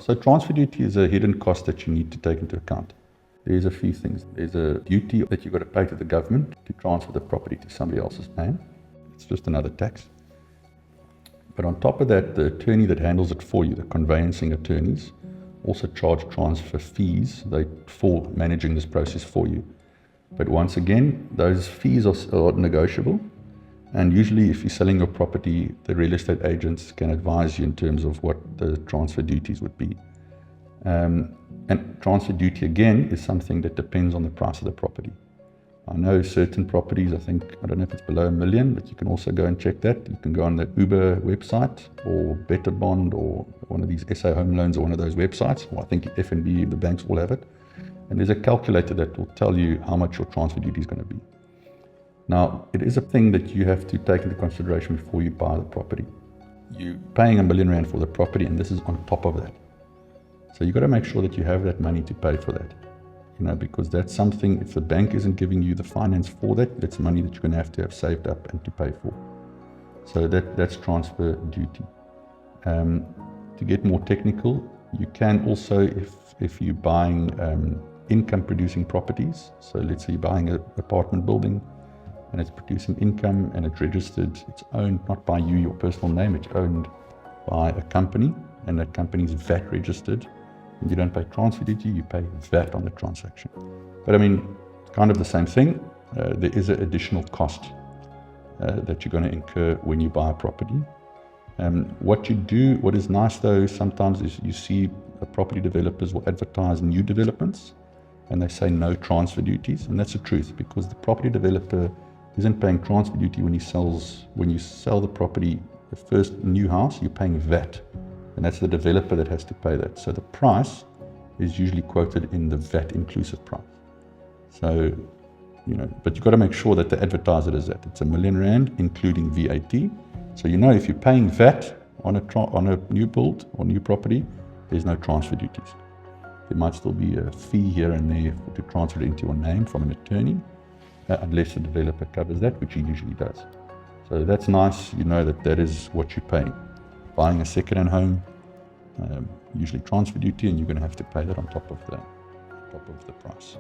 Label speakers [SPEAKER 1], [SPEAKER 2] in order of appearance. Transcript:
[SPEAKER 1] So transfer duty is a hidden cost that you need to take into account. There's a few things. There's a duty that you've got to pay to the government to transfer the property to somebody else's name. It's just another tax. But on top of that, the attorney that handles it for you, the conveyancing attorneys, also charge transfer fees for managing this process for you. But once again, those fees are negotiable. And usually if you're selling your property, the real estate agents can advise you in terms of what the transfer duties would be. And transfer duty, again, is something that depends on the price of the property. I know certain properties, I don't know if it's below $1 million, but you can also go and check that. You can go on the Uber website or Better Bond or one of these SA Home Loans or one of those websites. Or I think FNB, the banks all have it. And there's a calculator that will tell you how much your transfer duty is going to be. Now, it is a thing that you have to take into consideration before you buy the property. You're paying R1 million for the property, and this is on top of that. So you've got to make sure that you have that money to pay for that. Because that's something, if the bank isn't giving you the finance for that, that's money that you're going to have saved up and to pay for. So that's transfer duty. To get more technical, you can also, if you're buying income producing properties, so let's say you're buying an apartment building and it's producing income and it's registered, it's owned not by you, your personal name, it's owned by a company, and that company is VAT registered. And you don't pay transfer duty, you pay VAT on the transaction. But it's kind of the same thing. There is an additional cost that you're going to incur when you buy a property. What is nice though, sometimes is you see property developers will advertise new developments and they say no transfer duties, and that's the truth, because the property developer isn't paying transfer duty when you sell the property, the first new house, you're paying VAT. And that's the developer that has to pay that. So the price is usually quoted in the VAT inclusive price. So, but you've got to make sure that they advertise it as that. It's R1 million including VAT. So if you're paying VAT on a new build or new property, there's no transfer duties. There might still be a fee here and there to transfer it into your name from an attorney, unless the developer covers that, which he usually does. So that's nice, that is what you're paying. Buying a second-hand home, usually transfer duty, and you're going to have to pay that on top of the price.